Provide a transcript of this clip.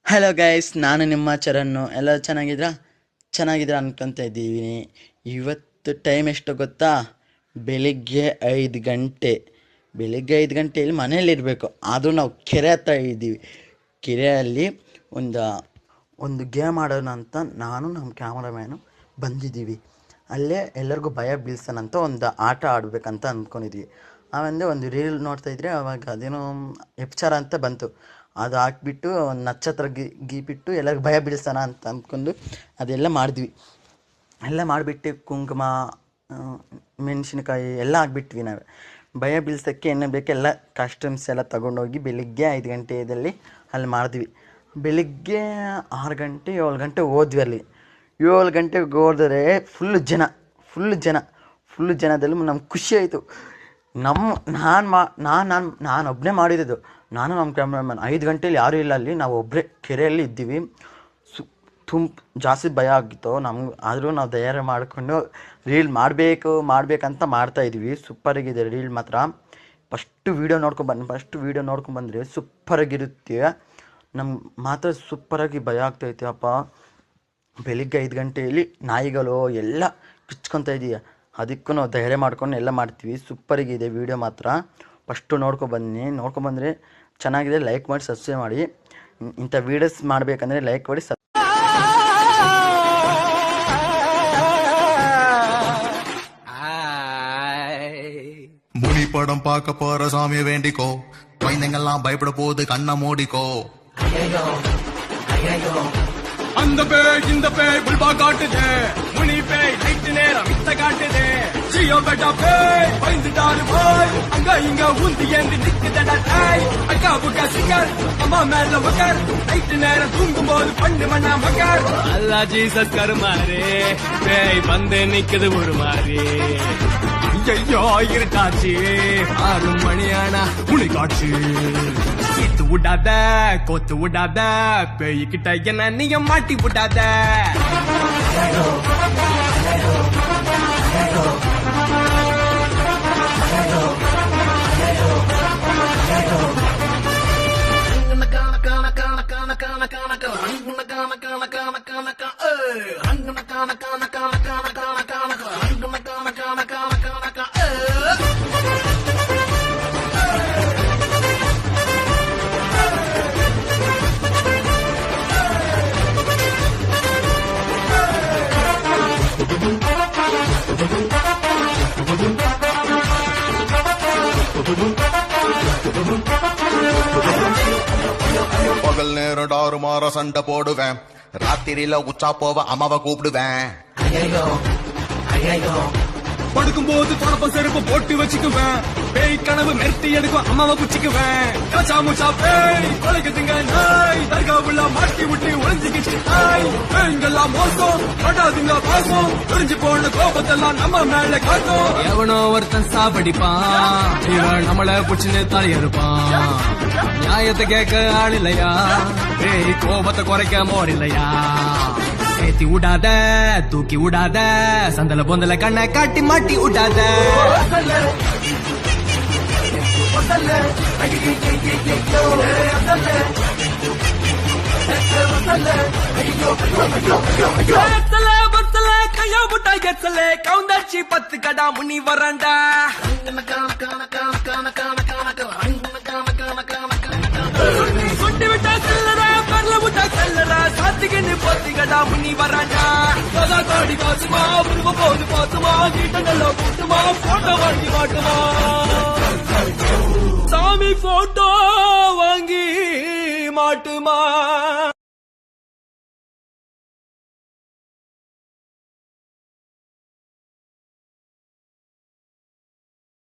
Hello guys, ನಾನು ನಿಮ್ಮ ಚರನ್ನು. ಎಲ್ಲ ಚೆನ್ನಾಗಿದ್ದೀರಾ ಅನ್ಕೊತ ಇದ್ದೀವಿ. ಇವತ್ತು ಟೈಮ್ ಎಷ್ಟು ಗೊತ್ತಾ? ಬೆಳಿಗ್ಗೆ 5 ಗಂಟೆ. ಬೆಳಿಗ್ಗೆ 5 ಗಂಟೆಯಲ್ಲಿ ಮನೆಯಲ್ಲಿರಬೇಕು, ಆದರೂ ನಾವು ಕೆರೆ ಹತ್ರ ಇದ್ದೀವಿ. ಕೆರೆಯಲ್ಲಿ ಒಂದು ಗೇಮ್ ಆಡೋಣ ಅಂತ ನಾನು ನಮ್ಮ ಕ್ಯಾಮರಾಮ್ಯಾನು ಬಂದಿದ್ದೀವಿ. ಅಲ್ಲೇ ಎಲ್ಲರಿಗೂ ಭಯ ಬೀಳ್ಸೋಣಂತ ಒಂದು ಆಟ ಆಡಬೇಕಂತ ಅಂದ್ಕೊಂಡಿದ್ವಿ. ಆಮೇಲೆ ಒಂದು ರೀಲ್ ನೋಡ್ತಾಯಿದ್ರೆ ಅವಾಗ ಅದೇನೋ ಎಪ್ಚಾರ ಅಂತ ಬಂತು. ಅದು ಹಾಕ್ಬಿಟ್ಟು ಒಂದು ನಕ್ಷತ್ರ ಗೀಪಿಟ್ಟು ಎಲ್ಲರಿಗೂ ಭಯ ಬೀಳಿಸೋಣ ಅಂತ ಅಂದ್ಕೊಂಡು ಅದೆಲ್ಲ ಮಾಡಿದ್ವಿ. ಎಲ್ಲ ಮಾಡಿಬಿಟ್ಟು ಕುಂಕುಮ, ಮೆಣಸಿನಕಾಯಿ ಎಲ್ಲ ಹಾಕ್ಬಿಟ್ವಿ. ನಾವು ಭಯ ಬೀಳ್ಸೋಕ್ಕೆ ಏನು ಬೇಕು ಎಲ್ಲ ಕಾಸ್ಟ್ಯೂಮ್ಸ್ ಎಲ್ಲ ತೊಗೊಂಡೋಗಿ ಬೆಳಿಗ್ಗೆ 5 ಗಂಟೆಯಲ್ಲಿ ಅಲ್ಲಿ ಮಾಡಿದ್ವಿ. ಬೆಳಿಗ್ಗೆ 6 ಗಂಟೆ 7 ಗಂಟೆ ಹೋದ್ವಿ. ಅಲ್ಲಿ 7 ಗಂಟೆಗೆ ಹೋದರೆ ಫುಲ್ ಜನದಲ್ಲಿ ನಮ್ಗೆ ಖುಷಿ ಆಯಿತು. ನಾನು ಒಬ್ಬನೇ ಮಾಡಿದ್ದು. ನಾನು ನಮ್ಮ ಕ್ಯಾಮ್ರಾಮನ್ 5 ಗಂಟೆಯಲ್ಲಿ ಯಾರೂ ಇಲ್ಲ ಅಲ್ಲಿ. ನಾವು ಒಬ್ಬರೇ ಕೆರೆಯಲ್ಲಿ ಇದ್ದೀವಿ. ಜಾಸ್ತಿ ಭಯ ಆಗಿತ್ತು ನಮ್ಗೆ. ಆದರೂ ನಾವು ಧೈರ್ಯ ಮಾಡಿಕೊಂಡು ರೀಲ್ ಮಾಡಬೇಕಂತ ಮಾಡ್ತಾಯಿದ್ವಿ. ಸೂಪರಾಗಿದೆ ರೀಲ್ ಮಾತ್ರ. ಫಸ್ಟು ವೀಡಿಯೋ ನೋಡ್ಕೊಂಡ್ಬಂದರೆ ಸೂಪರಾಗಿರುತ್ತೆ. ನಮ್ಗೆ ಮಾತ್ರ ಸೂಪರಾಗಿ ಭಯ ಆಗ್ತಾಯಿತ್ತು ಅಪ್ಪ. ಬೆಳಿಗ್ಗೆ 5 ಗಂಟೆಯಲ್ಲಿ ನಾಯಿಗಳು ಎಲ್ಲ ಕಿಚ್ಕೊತಾ ಇದೀಯ. ಅದಕ್ಕೂ ನಾವು ಧೈರ್ಯ ಮಾಡ್ಕೊಂಡು ಎಲ್ಲ ಮಾಡ್ತೀವಿ. ಸೂಪರಾಗಿದೆ ವೀಡಿಯೋ ಮಾತ್ರ. ಫಸ್ಟು ನೋಡ್ಕೊಂಬಂದರೆ ಚೆನ್ನಾಗಿದೆ. ಲೈಕ್ ಮಾಡಿ, ಸಬ್ಸ್ಕ್ರೈಬ್ ಮಾಡಿ. ಇಂಥ ವೀಡಿಯೋಸ್ ಮಾಡಬೇಕಂದ್ರೆ ಲೈಕ್ ಮಾಡಿ. முனி படம் பார்க்க போற சாமியை வேண்டிக்கோ, குழந்தைங்கெல்லாம் பயப்பட போது கண்ணை மூடிக்கோ. அந்த பேய் இந்த பேய் புல்பா காட்டுதே, முனி பேய் நைட்டு நேரம் மித்த காட்டுதே. ஜியோ பெட்டா பேய் பயந்துட்டாரு போய், அங்க இங்க ஊந்தி ஏந்தி நிக்குதடா தாய். அக்கா புக்கா சிங்கர் அம்மா மேல மக்கர், நைட்டு நேரம் தூங்கும் போது பண்ணு மண்ணா மக்கர். அல்லா ஜீசஸ் கருமாரே, பேய் வந்து நிக்குது ஒரு மாதிரி. ஐயோ இருட்டாச்சு 6 மணியானா முனி காட்சி. கோத்து விடாத பேய்கிட்ட என்ன நீங்க மாட்டி விடாத. பகல் நேரம் டாறு மாற சண்டை போடுவேன், ராத்திரியில உச்சா போவ அம்மாவை கூப்பிடுவேன். படுக்கும் போது தொடப்ப செருப்பு போட்டு வச்சுக்குவேன். பேய் கனவு மெருட்டி எடுக்கும் அம்மாவை புச்சிக்குவேன். கச்சா முச்சா பேய் கொலைக்குதுங்க நாய், தர்காவுள்ள மாட்டி விட்டு ஒளிஞ்சுக்கிச்சு நாய். பேய்ங்கெல்லாம் மோசம் படாதுங்க பாசம், புரிஞ்சு போன கோபத்தெல்லாம் நம்ம மேல காட்டும். எவனோ ஒருத்தன் சாப்பிடிப்பான், இவன் நம்மள புடிச்சுன்னு தலையறுப்பான். நியாயத்தை கேட்க ஆள் இல்லையா, பேய் கோபத்தை குறைக்க மோடில்லையா. ஏத்தி விடாத தூக்கி விடாத, சந்தல பொந்தல கண்ணை காட்டி மாட்டி விடாத. கையா முட்டா கெச்சல கவுந்தாச்சி 10 கடா முனி வரண்டா. சுட்டி விட்டா செல்லரா, பரல விட்டா செல்லரா, சாத்திக்கின்னு பொத்திக்கடா முனி வராண்டா. கோடி காசுமா உருவ போது பாத்துமா, கீட்ட நல்லா கூட்டுமா, போட்டோ வாங்கி மாட்டுமா. சாமி போட்டோ வாங்கி மாட்டுமா.